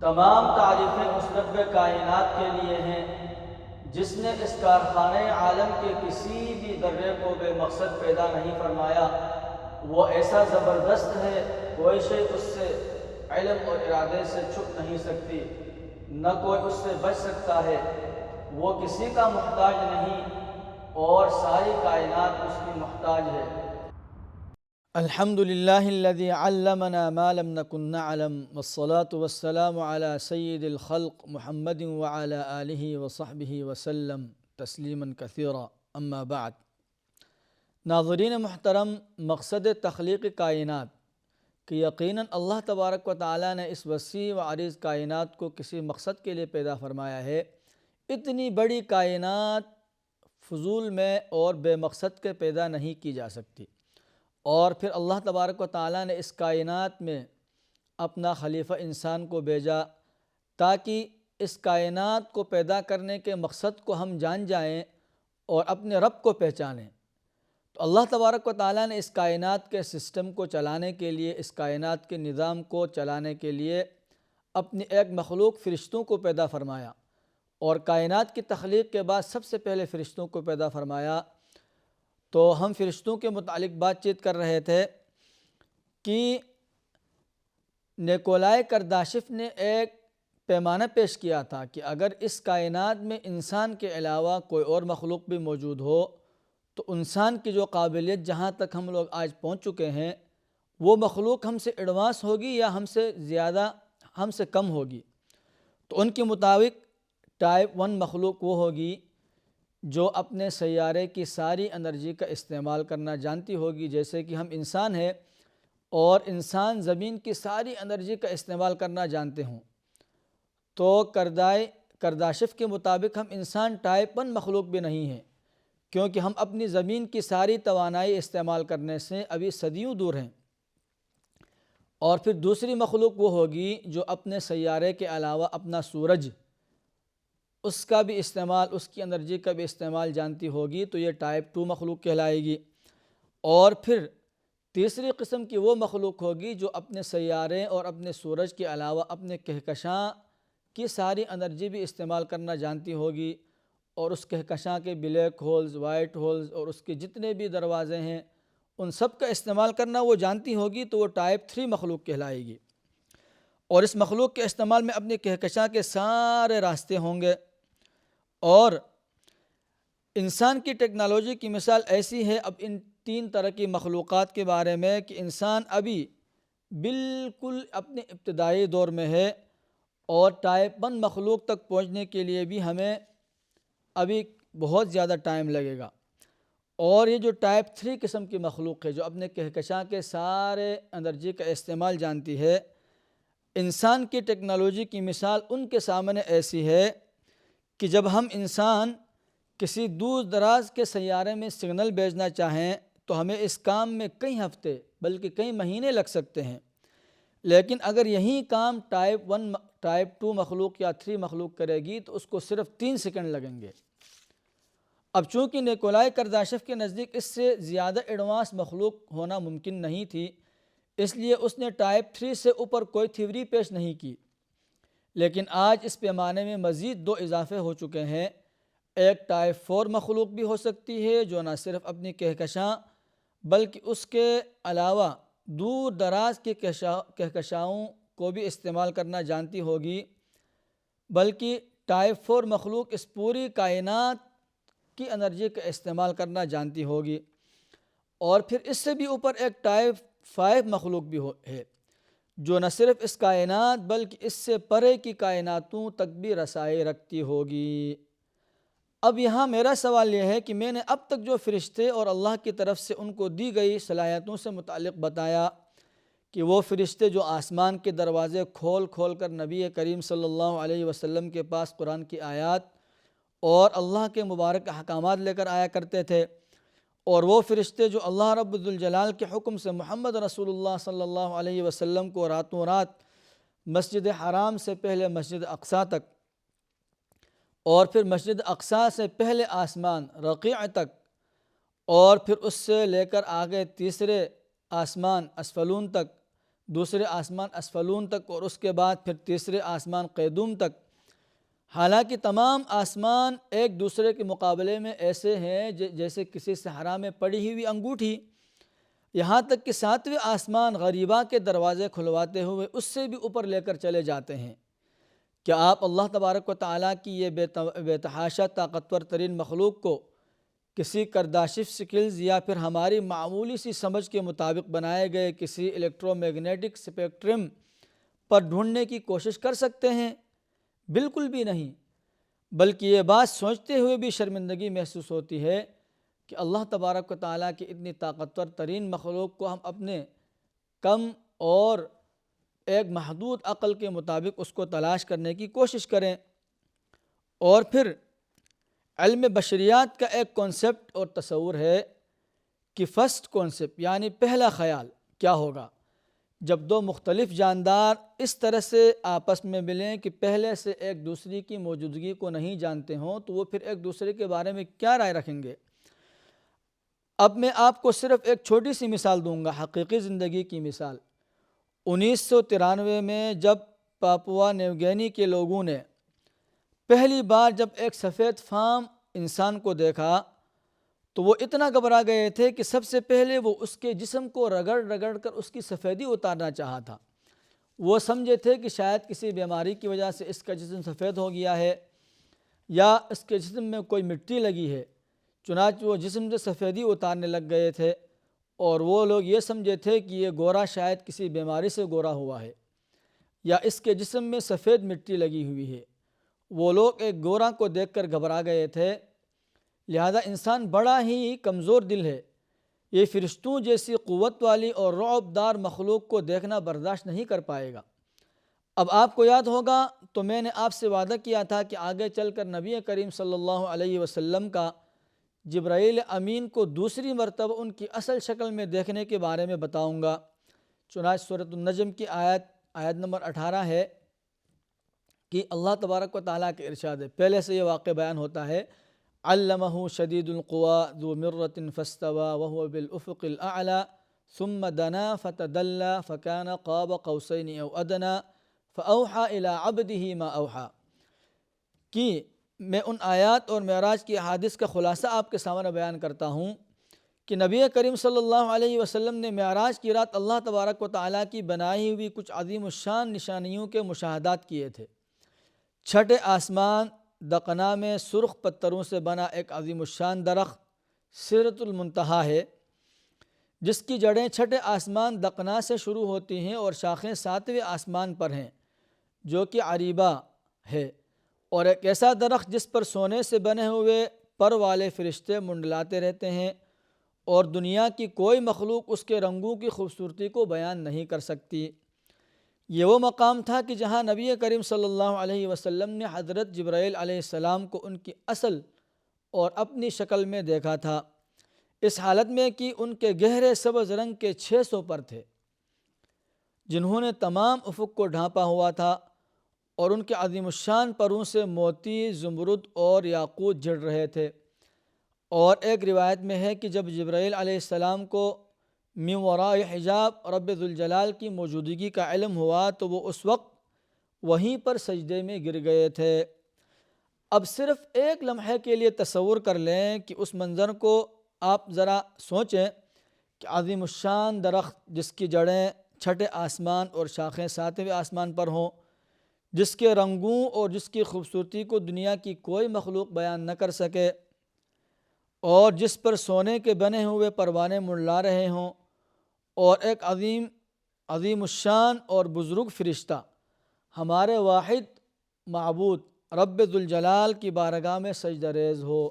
تمام تعریفیں اس رب کائنات کے لیے ہیں جس نے اس کارخانہ عالم کے کسی بھی ذرے کو بے مقصد پیدا نہیں فرمایا۔ وہ ایسا زبردست ہے، کوئی شے اس سے علم اور ارادے سے چھپ نہیں سکتی، نہ کوئی اس سے بچ سکتا ہے۔ وہ کسی کا محتاج نہیں اور ساری کائنات اس کی محتاج ہے۔ الحمد للہ الذی علمنا ما لم نکن نعلم، والصلاة والسلام علی سید الخلق محمد وعلی آلہ وصحبہ وسلم تسلیما کثیرا، اما بعد۔ ناظرین محترم، مقصد تخلیق کائنات کہ یقیناً اللہ تبارک و تعالیٰ نے اس وسیع و عریض کائنات کو کسی مقصد کے لیے پیدا فرمایا ہے۔ اتنی بڑی کائنات فضول میں اور بے مقصد کے پیدا نہیں کی جا سکتی، اور پھر اللہ تبارک و تعالیٰ نے اس کائنات میں اپنا خلیفہ انسان کو بھیجا تاکہ اس کائنات کو پیدا کرنے کے مقصد کو ہم جان جائیں اور اپنے رب کو پہچانیں۔ تو اللہ تبارک و تعالیٰ نے اس کائنات کے سسٹم کو چلانے کے لیے، اس کائنات کے نظام کو چلانے کے لیے اپنی ایک مخلوق فرشتوں کو پیدا فرمایا، اور کائنات کی تخلیق کے بعد سب سے پہلے فرشتوں کو پیدا فرمایا۔ تو ہم فرشتوں کے متعلق بات چیت کر رہے تھے کہ نیکولائے کرداشف نے ایک پیمانہ پیش کیا تھا کہ اگر اس کائنات میں انسان کے علاوہ کوئی اور مخلوق بھی موجود ہو تو انسان کی جو قابلیت جہاں تک ہم لوگ آج پہنچ چکے ہیں، وہ مخلوق ہم سے ایڈوانس ہوگی یا ہم سے زیادہ، ہم سے کم ہوگی۔ تو ان کے مطابق ٹائپ 1 مخلوق وہ ہوگی جو اپنے سیارے کی ساری انرجی کا استعمال کرنا جانتی ہوگی، جیسے کہ ہم انسان ہیں اور انسان زمین کی ساری انرجی کا استعمال کرنا جانتے ہوں۔ تو کرداشف کے مطابق ہم انسان ٹائپ 1 مخلوق بھی نہیں ہیں، کیونکہ ہم اپنی زمین کی ساری توانائی استعمال کرنے سے ابھی صدیوں دور ہیں۔ اور پھر دوسری مخلوق وہ ہوگی جو اپنے سیارے کے علاوہ اپنا سورج، اس کا بھی استعمال، اس کی انرجی کا بھی استعمال جانتی ہوگی، تو یہ ٹائپ 2 مخلوق کہلائے گی۔ اور پھر تیسری قسم کی وہ مخلوق ہوگی جو اپنے سیارے اور اپنے سورج کے علاوہ اپنے کہکشاں کی ساری انرجی بھی استعمال کرنا جانتی ہوگی، اور اس کہکشاں کے بلیک ہولز، وائٹ ہولز اور اس کے جتنے بھی دروازے ہیں ان سب کا استعمال کرنا وہ جانتی ہوگی، تو وہ ٹائپ 3 مخلوق کہلائے گی۔ اور اس مخلوق کے استعمال میں اپنے کہکشاں کے سارے راستے ہوں گے۔ اور انسان کی ٹیکنالوجی کی مثال ایسی ہے اب ان 3 طرح کی مخلوقات کے بارے میں کہ انسان ابھی بالکل اپنے ابتدائی دور میں ہے، اور ٹائپ 1 مخلوق تک پہنچنے کے لیے بھی ہمیں ابھی بہت زیادہ ٹائم لگے گا۔ اور یہ جو ٹائپ 3 قسم کی مخلوق ہے جو اپنے کہکشاں کے سارے انرجی کا استعمال جانتی ہے، انسان کی ٹیکنالوجی کی مثال ان کے سامنے ایسی ہے کہ جب ہم انسان کسی دور دراز کے سیارے میں سگنل بھیجنا چاہیں تو ہمیں اس کام میں کئی ہفتے بلکہ کئی مہینے لگ سکتے ہیں، لیکن اگر یہی کام ٹائپ 2 مخلوق یا 3 مخلوق کرے گی تو اس کو صرف 3 سیکنڈ لگیں گے۔ اب چونکہ نیکولائے کرداشف کے نزدیک اس سے زیادہ ایڈوانس مخلوق ہونا ممکن نہیں تھی، اس لیے اس نے ٹائپ 3 سے اوپر کوئی تھیوری پیش نہیں کی۔ لیکن آج اس پیمانے میں مزید 2 اضافے ہو چکے ہیں۔ ایک ٹائپ 4 مخلوق بھی ہو سکتی ہے جو نہ صرف اپنی کہکشاں بلکہ اس کے علاوہ دور دراز کے کہکشاؤں کو بھی استعمال کرنا جانتی ہوگی، بلکہ ٹائپ 4 مخلوق اس پوری کائنات کی انرجی کا استعمال کرنا جانتی ہوگی۔ اور پھر اس سے بھی اوپر ایک ٹائپ 5 مخلوق بھی ہے جو نہ صرف اس کائنات بلکہ اس سے پرے کی کائناتوں تک بھی رسائی رکھتی ہوگی۔ اب یہاں میرا سوال یہ ہے کہ میں نے اب تک جو فرشتے اور اللہ کی طرف سے ان کو دی گئی صلاحیتوں سے متعلق بتایا کہ وہ فرشتے جو آسمان کے دروازے کھول کھول کر نبی کریم صلی اللہ علیہ وسلم کے پاس قرآن کی آیات اور اللہ کے مبارک احکامات لے کر آیا کرتے تھے، اور وہ فرشتے جو اللہ رب الجلال کے حکم سے محمد رسول اللہ صلی اللہ علیہ وسلم کو راتوں رات مسجد حرام سے پہلے مسجد اقصیٰ تک، اور پھر مسجد اقصیٰ سے پہلے آسمان رقیع تک، اور پھر اس سے لے کر آگے تیسرے آسمان اسفلون تک دوسرے آسمان اسفلون تک اور اس کے بعد پھر تیسرے آسمان قیدوم تک۔ حالانکہ تمام آسمان ایک دوسرے کے مقابلے میں ایسے ہیں جیسے کسی صحرا میں پڑی ہوئی انگوٹھی، یہاں تک کہ 7ویں آسمان غریبہ کے دروازے کھلواتے ہوئے اس سے بھی اوپر لے کر چلے جاتے ہیں۔ کیا آپ اللہ تبارک و تعالیٰ کی یہ بے تحاشا طاقتور ترین مخلوق کو کسی کرداشف سکلز یا پھر ہماری معمولی سی سمجھ کے مطابق بنائے گئے کسی الیکٹرو میگنیٹک اسپیکٹرم پر ڈھونڈنے کی کوشش کر سکتے ہیں؟ بالکل بھی نہیں، بلکہ یہ بات سوچتے ہوئے بھی شرمندگی محسوس ہوتی ہے کہ اللہ تبارک و تعالیٰ کی اتنی طاقتور ترین مخلوق کو ہم اپنے کم اور ایک محدود عقل کے مطابق اس کو تلاش کرنے کی کوشش کریں۔ اور پھر علم بشریات کا ایک کانسیپٹ اور تصور ہے کہ فرسٹ کانسیپٹ یعنی پہلا خیال کیا ہوگا جب دو مختلف جاندار اس طرح سے آپس میں ملیں کہ پہلے سے ایک دوسرے کی موجودگی کو نہیں جانتے ہوں تو وہ پھر ایک دوسرے کے بارے میں کیا رائے رکھیں گے۔ اب میں آپ کو صرف ایک چھوٹی سی مثال دوں گا، حقیقی زندگی کی مثال۔ 1993 میں جب پاپوا نیو گینی کے لوگوں نے پہلی بار جب ایک سفید فام انسان کو دیکھا تو وہ اتنا گھبرا گئے تھے کہ سب سے پہلے وہ اس کے جسم کو رگڑ رگڑ کر اس کی سفیدی اتارنا چاہا تھا۔ وہ سمجھے تھے کہ شاید کسی بیماری کی وجہ سے اس کا جسم سفید ہو گیا ہے یا اس کے جسم میں کوئی مٹی لگی ہے، چنانچہ وہ جسم سے سفیدی اتارنے لگ گئے تھے، اور وہ لوگ یہ سمجھے تھے کہ یہ گورا شاید کسی بیماری سے گورا ہوا ہے یا اس کے جسم میں سفید مٹی لگی ہوئی ہے۔ وہ لوگ ایک گورا کو دیکھ کر گھبرا گئے تھے، لہذا انسان بڑا ہی کمزور دل ہے، یہ فرشتوں جیسی قوت والی اور رعب دار مخلوق کو دیکھنا برداشت نہیں کر پائے گا۔ اب آپ کو یاد ہوگا تو میں نے آپ سے وعدہ کیا تھا کہ آگے چل کر نبی کریم صلی اللہ علیہ وسلم کا جبرائیل امین کو دوسری مرتبہ ان کی اصل شکل میں دیکھنے کے بارے میں بتاؤں گا۔ چنانچہ سورۃ النجم کی آیت نمبر 18 ہے کہ اللہ تبارک و تعالیٰ کے ارشاد ہے، پہلے سے یہ واقع بیان ہوتا ہے، علمہ شدید القویٰ ذو مرۃ فاستویٰ وہو بالافق الاعلیٰ ثم دنا فتدلی فکان قاب قوسین او ادنی فاوحی الی عبدہ ما اوحی۔ کہ میں ان آیات اور معراج کی احادیث کا خلاصہ آپ کے سامنے بیان کرتا ہوں کہ نبی کریم صلی اللہ علیہ وسلم نے معراج کی رات اللہ تبارک و تعالیٰ کی بنائی ہوئی کچھ عظیم الشان نشانیوں کے مشاہدات کیے تھے۔ چھٹے آسمان دقنا میں سرخ پتھروں سے بنا ایک عظیم الشان درخت سدرۃ المنتہا ہے، جس کی جڑیں چھٹے آسمان دقنا سے شروع ہوتی ہیں اور شاخیں 7ویں آسمان پر ہیں جو کہ عریبہ ہے، اور ایک ایسا درخت جس پر سونے سے بنے ہوئے پر والے فرشتے منڈلاتے رہتے ہیں اور دنیا کی کوئی مخلوق اس کے رنگوں کی خوبصورتی کو بیان نہیں کر سکتی۔ یہ وہ مقام تھا کہ جہاں نبی کریم صلی اللہ علیہ وسلم نے حضرت جبرائیل علیہ السلام کو ان کی اصل اور اپنی شکل میں دیکھا تھا، اس حالت میں کہ ان کے گہرے سبز رنگ کے 600 پر تھے جنہوں نے تمام افق کو ڈھانپا ہوا تھا، اور ان کے عظیم الشان پروں سے موتی، زمرد اور یاقوت جھڑ رہے تھے۔ اور ایک روایت میں ہے کہ جب جبرائیل علیہ السلام کو من وراء حجاب رب ذوالجلال کی موجودگی کا علم ہوا تو وہ اس وقت وہیں پر سجدے میں گر گئے تھے۔ اب صرف ایک لمحے کے لیے تصور کر لیں کہ اس منظر کو آپ ذرا سوچیں کہ عظیم الشان درخت جس کی جڑیں چھٹے آسمان اور شاخیں 7ویں آسمان پر ہوں، جس کے رنگوں اور جس کی خوبصورتی کو دنیا کی کوئی مخلوق بیان نہ کر سکے، اور جس پر سونے کے بنے ہوئے پروانے منڈلا رہے ہوں، اور ایک عظیم الشان اور بزرگ فرشتہ ہمارے واحد معبود رب ذوالجلال کی بارگاہ میں سجدہ ریز ہو،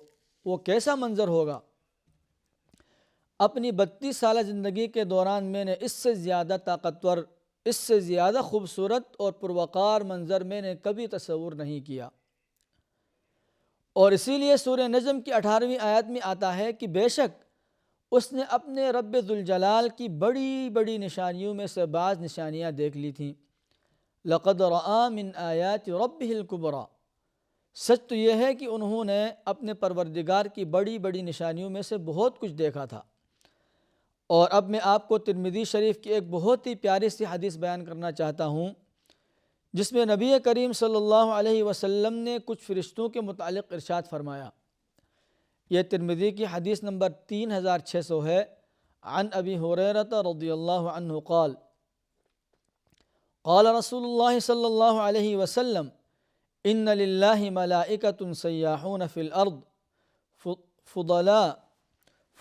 وہ کیسا منظر ہوگا؟ اپنی 32 سالہ زندگی کے دوران میں نے اس سے زیادہ طاقتور، اس سے زیادہ خوبصورت اور پروقار منظر میں نے کبھی تصور نہیں کیا۔ اور اسی لیے سورہ نجم کی 18ویں آیت میں آتا ہے کہ بے شک اس نے اپنے رب ذوالجلال کی بڑی بڑی نشانیوں میں سے بعض نشانیاں دیکھ لی تھیں۔ لقد رأى من آیات ربہ الکبریٰ، سچ تو یہ ہے کہ انہوں نے اپنے پروردگار کی بڑی بڑی نشانیوں میں سے بہت کچھ دیکھا تھا۔ اور اب میں آپ کو ترمذی شریف کی ایک بہت ہی پیاری سی حدیث بیان کرنا چاہتا ہوں، جس میں نبی کریم صلی اللہ علیہ وسلم نے کچھ فرشتوں کے متعلق ارشاد فرمایا۔ یہ ترمذی کی حدیث نمبر 3600 ہے۔ عن ابی ہریرہ رضی اللہ عنہ قال قال رسول اللہ صلی اللہ علیہ وسلم ان للہ ملائکۃ سیاحون فی الارض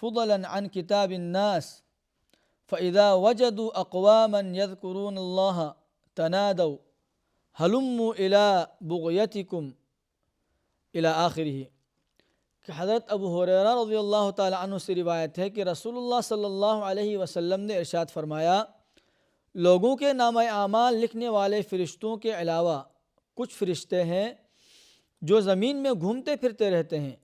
فضلا عن کتاب الناس فاذا وجدوا اقواما یذکرون اللہ تنادوا ہلموا الی بغیتکم الی آخرہ، کہ حضرت ابو ہریرہ رضی اللہ تعالی عنہ سے روایت ہے کہ رسول اللہ صلی اللہ علیہ وسلم نے ارشاد فرمایا، لوگوں کے نامہ اعمال لکھنے والے فرشتوں کے علاوہ کچھ فرشتے ہیں جو زمین میں گھومتے پھرتے رہتے ہیں۔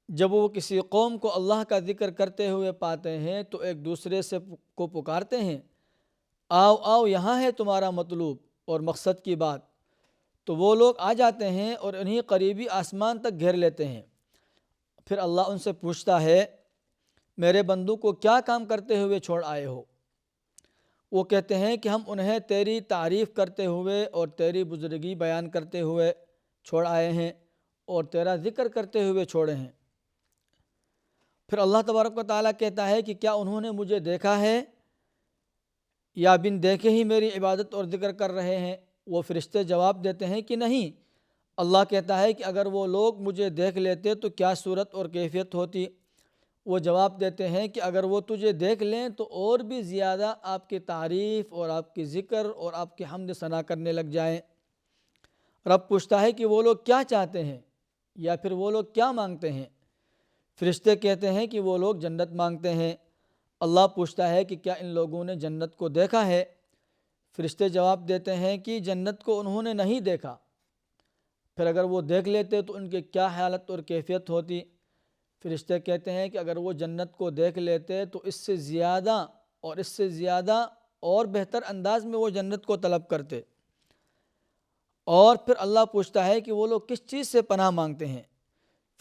جب وہ کسی قوم کو اللہ کا ذکر کرتے ہوئے پاتے ہیں تو ایک دوسرے سے کو پکارتے ہیں، آؤ آؤ یہاں ہے تمہارا مطلوب اور مقصد کی بات۔ تو وہ لوگ آ جاتے ہیں اور انہیں قریبی آسمان تک گھیر لیتے ہیں۔ پھر اللہ ان سے پوچھتا ہے، میرے بندو کو کیا کام کرتے ہوئے چھوڑ آئے ہو؟ وہ کہتے ہیں کہ ہم انہیں تیری تعریف کرتے ہوئے اور تیری بزرگی بیان کرتے ہوئے چھوڑ آئے ہیں اور تیرا ذکر کرتے ہوئے چھوڑے ہیں۔ پھر اللہ تبارک و تعالیٰ کہتا ہے کہ کیا انہوں نے مجھے دیکھا ہے یا بن دیکھے ہی میری عبادت اور ذکر کر رہے ہیں؟ وہ فرشتے جواب دیتے ہیں کہ نہیں۔ اللہ کہتا ہے کہ اگر وہ لوگ مجھے دیکھ لیتے تو کیا صورت اور کیفیت ہوتی؟ وہ جواب دیتے ہیں کہ اگر وہ تجھے دیکھ لیں تو اور بھی زیادہ آپ کی تعریف اور آپ کی ذکر اور آپ کی حمد ثنا کرنے لگ جائیں۔ رب پوچھتا ہے کہ وہ لوگ کیا چاہتے ہیں یا پھر وہ لوگ کیا مانگتے ہیں؟ فرشتے کہتے ہیں کہ وہ لوگ جنت مانگتے ہیں۔ اللہ پوچھتا ہے کہ کیا ان لوگوں نے جنت کو دیکھا ہے؟ فرشتے جواب دیتے ہیں کہ جنت کو انہوں نے نہیں دیکھا۔ پھر اگر وہ دیکھ لیتے تو ان کی کیا حالت اور کیفیت ہوتی؟ فرشتے کہتے ہیں کہ اگر وہ جنت کو دیکھ لیتے تو اس سے زیادہ اور بہتر انداز میں وہ جنت کو طلب کرتے۔ اور پھر اللہ پوچھتا ہے کہ وہ لوگ کس چیز سے پناہ مانگتے ہیں؟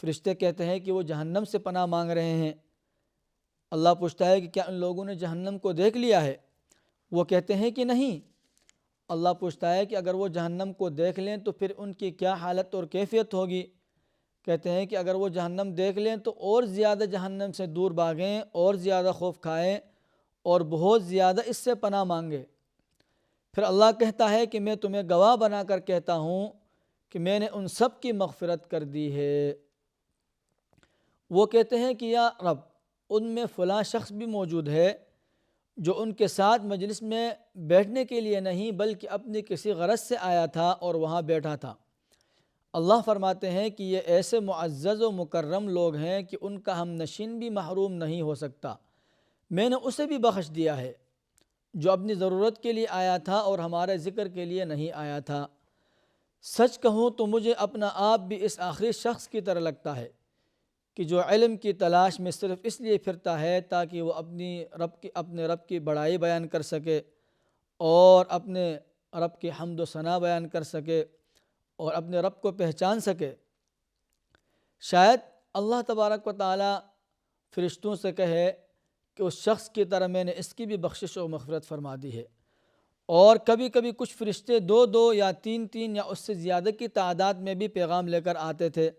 فرشتے کہتے ہیں کہ وہ جہنم سے پناہ مانگ رہے ہیں۔ اللہ پوچھتا ہے کہ کیا ان لوگوں نے جہنم کو دیکھ لیا ہے؟ وہ کہتے ہیں کہ نہیں۔ اللہ پوچھتا ہے کہ اگر وہ جہنم کو دیکھ لیں تو پھر ان کی کیا حالت اور کیفیت ہوگی؟ کہتے ہیں کہ اگر وہ جہنم دیکھ لیں تو اور زیادہ جہنم سے دور بھاگیں اور زیادہ خوف کھائیں اور بہت زیادہ اس سے پناہ مانگیں۔ پھر اللہ کہتا ہے کہ میں تمہیں گواہ بنا کر کہتا ہوں کہ میں نے ان سب کی مغفرت کر دی ہے۔ وہ کہتے ہیں کہ یا رب، ان میں فلاں شخص بھی موجود ہے جو ان کے ساتھ مجلس میں بیٹھنے کے لیے نہیں بلکہ اپنی کسی غرض سے آیا تھا اور وہاں بیٹھا تھا۔ اللہ فرماتے ہیں کہ یہ ایسے معزز و مکرم لوگ ہیں کہ ان کا ہم نشین بھی محروم نہیں ہو سکتا۔ میں نے اسے بھی بخش دیا ہے جو اپنی ضرورت کے لیے آیا تھا اور ہمارے ذکر کے لیے نہیں آیا تھا۔ سچ کہوں تو مجھے اپنا آپ بھی اس آخری شخص کی طرح لگتا ہے کہ جو علم کی تلاش میں صرف اس لیے پھرتا ہے تاکہ وہ اپنے رب کی بڑائی بیان کر سکے اور اپنے رب کی حمد و ثنا بیان کر سکے اور اپنے رب کو پہچان سکے۔ شاید اللہ تبارک و تعالی فرشتوں سے کہے کہ اس شخص کی طرح میں نے اس کی بھی بخشش و مغفرت فرما دی ہے۔ اور کبھی کبھی کچھ فرشتے 2 یا 3 یا اس سے زیادہ کی تعداد میں بھی پیغام لے کر آتے تھے۔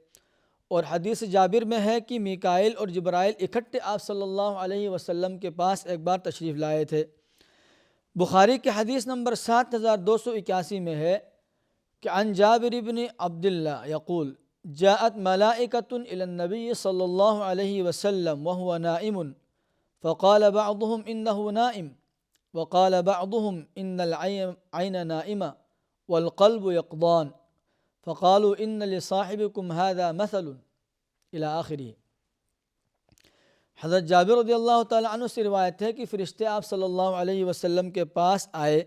اور حدیث جابر میں ہے کہ میکائیل اور جبرائیل اکٹھے آپ صلی اللہ علیہ وسلم کے پاس ایک بار تشریف لائے تھے۔ بخاری کی حدیث نمبر 7281 میں ہے کہ عن جابر بن عبداللہ یقول جاءت ملائکۃ الی النبی صلی اللہ علیہ وسلم وهو نائم فقال بعضهم انه نائم وقال بعضهم ان العین نائمہ والقلب یقظان فقالوا ان لصاحبكم هذا مثل الی آخرہ۔ حضرت جابر رضی اللہ تعالیٰ عنہ سے روایت ہے کہ فرشتے آپ صلی اللہ علیہ وسلم کے پاس آئے،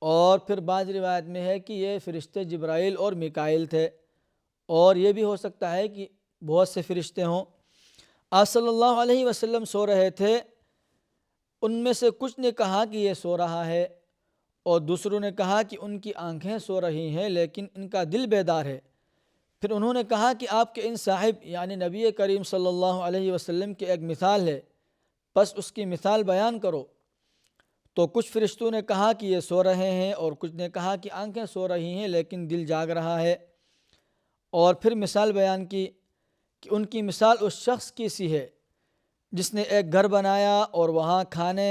اور پھر بعض روایت میں ہے کہ یہ فرشتے جبرائیل اور میکائیل تھے، اور یہ بھی ہو سکتا ہے کہ بہت سے فرشتے ہوں۔ آپ صلی اللہ علیہ وسلم سو رہے تھے، ان میں سے کچھ نے کہا کہ یہ سو رہا ہے، اور دوسروں نے کہا کہ ان کی آنکھیں سو رہی ہیں لیکن ان کا دل بیدار ہے۔ پھر انہوں نے کہا کہ آپ کے ان صاحب یعنی نبی کریم صلی اللہ علیہ وسلم کی ایک مثال ہے پس اس کی مثال بیان کرو۔ تو کچھ فرشتوں نے کہا کہ یہ سو رہے ہیں، اور کچھ نے کہا کہ آنکھیں سو رہی ہیں لیکن دل جاگ رہا ہے۔ اور پھر مثال بیان کی کہ ان کی مثال اس شخص کی سی ہے جس نے ایک گھر بنایا اور وہاں کھانے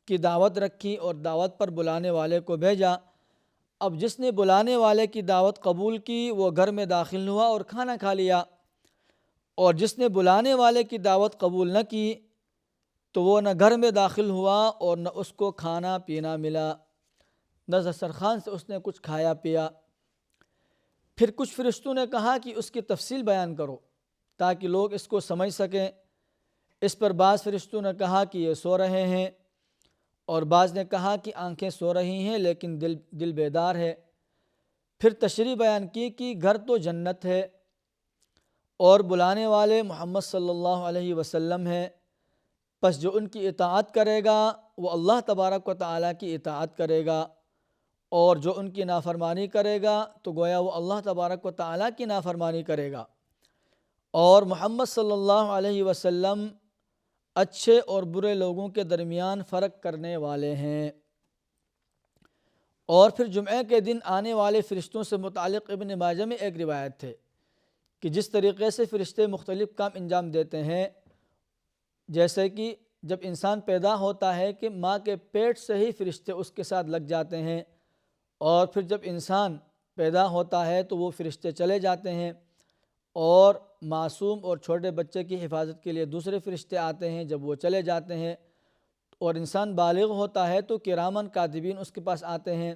کی دعوت رکھی اور دعوت پر بلانے والے کو بھیجا۔ اب جس نے بلانے والے کی دعوت قبول کی وہ گھر میں داخل ہوا اور کھانا کھا لیا، اور جس نے بلانے والے کی دعوت قبول نہ کی تو وہ نہ گھر میں داخل ہوا اور نہ اس کو کھانا پینا ملا، نہ دسترخوان سے اس نے کچھ کھایا پیا۔ پھر کچھ فرشتوں نے کہا کہ اس کی تفصیل بیان کرو تاکہ لوگ اس کو سمجھ سکیں۔ اس پر بعض فرشتوں نے کہا کہ یہ سو رہے ہیں، اور بعض نے کہا کہ آنکھیں سو رہی ہیں لیکن دل بیدار ہے۔ پھر تشریح بیان کی کہ گھر تو جنت ہے اور بلانے والے محمد صلی اللہ علیہ وسلم ہیں، پس جو ان کی اطاعت کرے گا وہ اللہ تبارک و تعالیٰ کی اطاعت کرے گا، اور جو ان کی نافرمانی کرے گا تو گویا وہ اللہ تبارک و تعالیٰ کی نافرمانی کرے گا۔ اور محمد صلی اللہ علیہ وسلم اچھے اور برے لوگوں کے درمیان فرق کرنے والے ہیں۔ اور پھر جمعے کے دن آنے والے فرشتوں سے متعلق ابن ماجہ میں ایک روایت ہے کہ جس طریقے سے فرشتے مختلف کام انجام دیتے ہیں، جیسے کہ جب انسان پیدا ہوتا ہے کہ ماں کے پیٹ سے ہی فرشتے اس کے ساتھ لگ جاتے ہیں، اور پھر جب انسان پیدا ہوتا ہے تو وہ فرشتے چلے جاتے ہیں، اور معصوم اور چھوٹے بچے کی حفاظت کے لیے دوسرے فرشتے آتے ہیں جب وہ چلے جاتے ہیں، اور انسان بالغ ہوتا ہے تو کرامن کاتبین اس کے پاس آتے ہیں،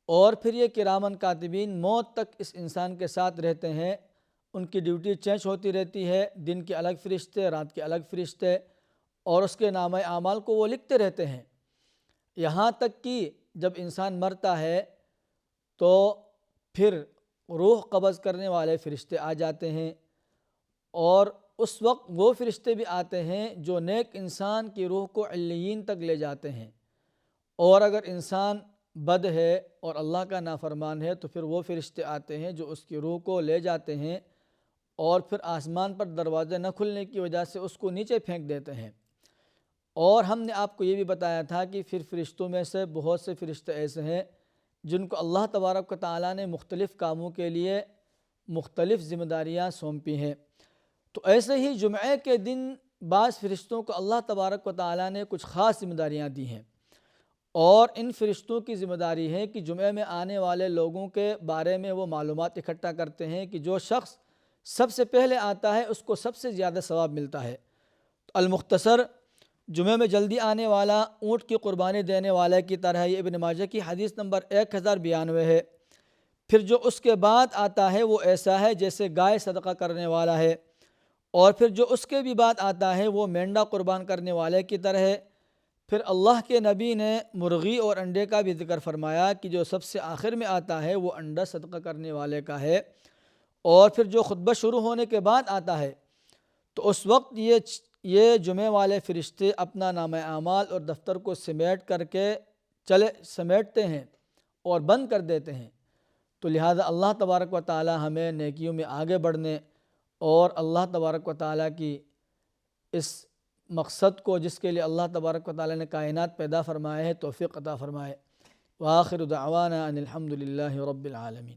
اور پھر یہ کرامن کاتبین موت تک اس انسان کے ساتھ رہتے ہیں۔ ان کی ڈیوٹی چینج ہوتی رہتی ہے، دن کے الگ فرشتے، رات کے الگ فرشتے، اور اس کے نامہ اعمال کو وہ لکھتے رہتے ہیں، یہاں تک کہ جب انسان مرتا ہے تو پھر روح قبض کرنے والے فرشتے آ جاتے ہیں، اور اس وقت وہ فرشتے بھی آتے ہیں جو نیک انسان کی روح کو علیین تک لے جاتے ہیں، اور اگر انسان بد ہے اور اللہ کا نافرمان ہے تو پھر وہ فرشتے آتے ہیں جو اس کی روح کو لے جاتے ہیں، اور پھر آسمان پر دروازے نہ کھلنے کی وجہ سے اس کو نیچے پھینک دیتے ہیں۔ اور ہم نے آپ کو یہ بھی بتایا تھا کہ پھر فرشتوں میں سے بہت سے فرشتے ایسے ہیں جن کو اللہ تبارک و تعالیٰ نے مختلف کاموں کے لیے مختلف ذمہ داریاں سونپی ہیں۔ تو ایسے ہی جمعے کے دن بعض فرشتوں کو اللہ تبارک و تعالیٰ نے کچھ خاص ذمہ داریاں دی ہیں، اور ان فرشتوں کی ذمہ داری ہے کہ جمعے میں آنے والے لوگوں کے بارے میں وہ معلومات اکٹھا کرتے ہیں کہ جو شخص سب سے پہلے آتا ہے اس کو سب سے زیادہ ثواب ملتا ہے۔ المختصر، جمعے میں جلدی آنے والا اونٹ کی قربانی دینے والے کی طرح یہ ابن ماجہ کی حدیث نمبر 1092 ہے۔ پھر جو اس کے بعد آتا ہے وہ ایسا ہے جیسے گائے صدقہ کرنے والا ہے، اور پھر جو اس کے بھی بعد آتا ہے وہ مینڈا قربان کرنے والے کی طرح ہے۔ پھر اللہ کے نبی نے مرغی اور انڈے کا بھی ذکر فرمایا کہ جو سب سے آخر میں آتا ہے وہ انڈا صدقہ کرنے والے کا ہے، اور پھر جو خطبہ شروع ہونے کے بعد آتا ہے تو اس وقت یہ جمعے والے فرشتے اپنا نامہ اعمال اور دفتر کو سمیٹتے ہیں اور بند کر دیتے ہیں۔ تو لہٰذا اللہ تبارک و تعالی ہمیں نیکیوں میں آگے بڑھنے اور اللہ تبارک و تعالی کی اس مقصد کو جس کے لیے اللہ تبارک و تعالی نے کائنات پیدا فرمائے ہے توفیق عطا فرمائے۔ وآخر دعوانا ان الحمد للہ رب العالمین۔